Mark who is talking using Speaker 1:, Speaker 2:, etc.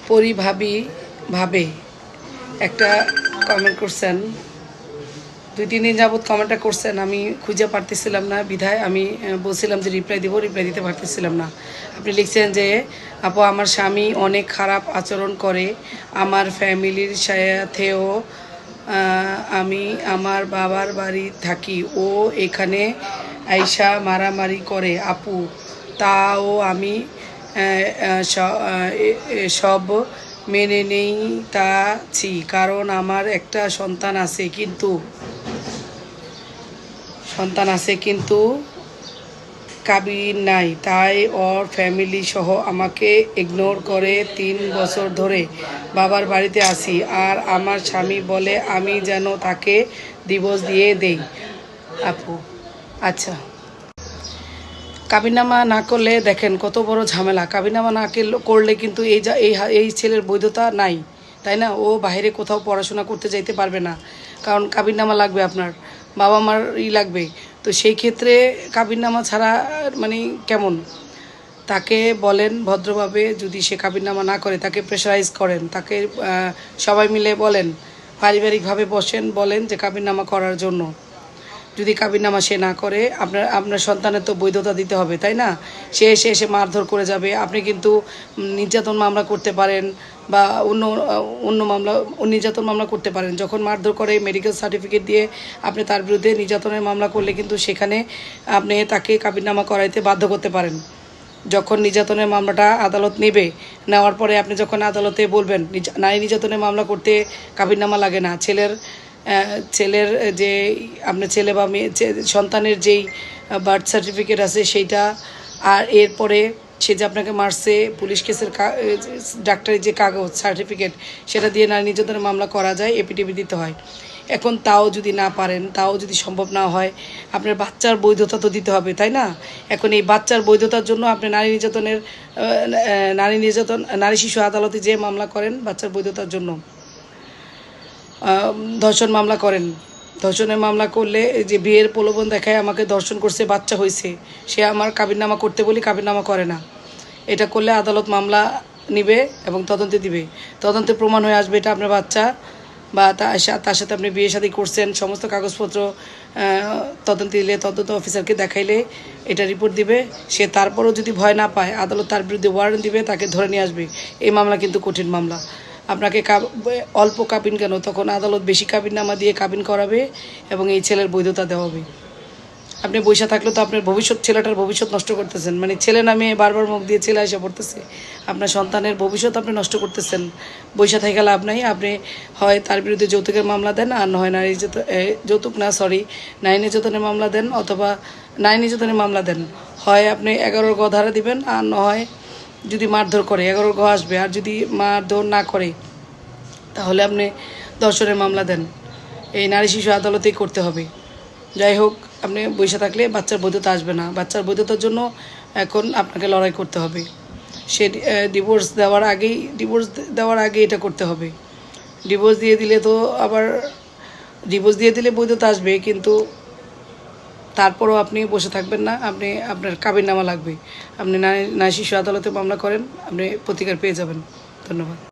Speaker 1: পরি ভাবি ভাবে একটা কমেন্ট করছেন, 2-3 দিন যাবৎ কমেন্টটা করছেন, আমি খুঁজে পারতেছিলাম না বিধায় আমি বলছিলাম যে রিপ্লাই দিতে পারতেছিলাম না। আপনি লিখছেন যে আপু আমার স্বামী অনেক খারাপ আচরণ করে আমার ফ্যামিলির সাথেও। আমি আমার বাবার বাড়ি থাকি, ও এখানে আইসা মারামারি করে আপু, তাও আমি সব মেনে নেই তাছি, কারণ আমার একটা সন্তান আছে কিন্তু কাবিন নাই, তাই ওর ফ্যামিলি সহ আমাকে ইগনোর করে 3 বছর ধরে বাবার বাড়িতে আছি। আর আমার স্বামী বলে আমি যেন তাকে ডিভোর্স দিয়ে দেই। আপু আচ্ছা, কাবিননামা না করলে দেখেন কত বড় ঝামেলা। কাবিননামা না করলে কিন্তু এই ছেলের বৈধতা নাই, তাই না? ও বাইরে কোথাও পড়াশোনা করতে যাইতে পারবে না, কারণ কাবিননামা লাগবে, আপনার বাবা মার লাগবে। তো সেই ক্ষেত্রে কাবিননামা ছাড়া মানে কেমন? তাকে বলেন ভদ্রভাবে, যদি সে কাবিননামা না করে তাকে প্রেশারাইজ করেন, তাকে সবাই মিলে বলেন, পারিবারিকভাবে বসেন, বলেন যে কাবিননামা করার জন্য। যদি কাবিননামা সে না করে, আপনার সন্তানের তো বৈধতা দিতে হবে, তাই না? সে এসে মারধর করে যাবে, আপনি কিন্তু নির্যাতন মামলা করতে পারেন বা অন্য নির্যাতন মামলা করতে পারেন। যখন মারধর করে মেডিকেল সার্টিফিকেট দিয়ে আপনি তার বিরুদ্ধে নির্যাতনের মামলা করলে কিন্তু সেখানে আপনি তাকে কাবিননামা করাইতে বাধ্য করতে পারেন। যখন নির্যাতনের মামলাটা আদালত নেওয়ার পরে আপনি যখন আদালতে বলবেন, নারী নির্যাতনের মামলা করতে কাবিননামা লাগে না। ছেলের যে আপনার ছেলে বা মেয়ে সন্তানের যেই বার্থ সার্টিফিকেট আছে সেইটা, আর এরপরে সে যে আপনাকে মারছে পুলিশ কেসের ডাক্তারের যে কাগজ সার্টিফিকেট, সেটা দিয়ে নারী নির্যাতনের মামলা করা যায়, এপিটিভি দিতে হয়। এখন তাও যদি না পারেন, তাও যদি সম্ভব না হয়, আপনার বাচ্চার বৈধতা তো দিতে হবে, তাই না? এখন এই বাচ্চার বৈধতার জন্য আপনি নারী শিশু আদালতে যে মামলা করেন বাচ্চার বৈধতার জন্য, ধর্ষণ মামলা করেন। ধর্ষণের মামলা করলে যে বিয়ের প্রলোভন দেখায় আমাকে ধর্ষণ করছে, বাচ্চা হয়েছে, সে আমার কাবিননামা করতে বলি কাবিননামা করে না। এটা করলে আদালত মামলা নিবে এবং তদন্তে দিবে। তদন্তে প্রমাণ হয়ে আসবে এটা আপনার বাচ্চা, বা তার সাথে আপনি বিয়ে শাদী করছেন, সমস্ত কাগজপত্র তদন্তে দিলে, তদন্ত অফিসারকে দেখাইলে এটা রিপোর্ট দিবে। সে তারপরও যদি ভয় না পায়, আদালত তার বিরুদ্ধে ওয়ারেন্ট দিবে, তাকে ধরে নিয়ে আসবে। এই মামলা কিন্তু কঠিন মামলা। আপনাকে অল্প কাবিন কেন, তখন আদালত বেশি কাবিননামা দিয়ে কাবিন করাবে এবং এই ছেলের বৈধতা দেওয়া হবে। আপনি বৈশা থাকলে তো আপনার ছেলেটার ভবিষ্যৎ নষ্ট করতেছেন। মানে ছেলে নামে বারবার মুখ দিয়ে ছেলে এসে পড়তেছে, আপনার সন্তানের ভবিষ্যৎ আপনি নষ্ট করতেছেন। বৈশা থেকে লাভ নাই। আপনি হয় তার বিরুদ্ধে যৌতুকের মামলা দেন, আর নয় নারী নির্যাতনের মামলা দেন, অথবা নারী নির্যাতনের মামলা দেন। হয় আপনি 11 গ ধারা দিবেন, আর নয় যদি মারধর করে 11 গ আসবে, আর যদি মারধর না করে তাহলে আপনি ধর্ষণের মামলা দেন। এই নারী শিশু আদালতেই করতে হবে। যাই হোক, আপনি বসে থাকলে বাচ্চার বৈধতা আসবে না। বাচ্চার বৈধতার জন্য এখন আপনাকে লড়াই করতে হবে। সে ডিভোর্স দেওয়ার আগেই এটা করতে হবে। ডিভোর্স দিয়ে দিলে বৈধতা আসবে, কিন্তু তারপরও আপনি বসে থাকবেন না। আপনার কাবিননামা লাগবে। আপনি নারী শিশু আদালতে মামলা করেন, আপনি প্রতিকার পেয়ে যাবেন। ধন্যবাদ।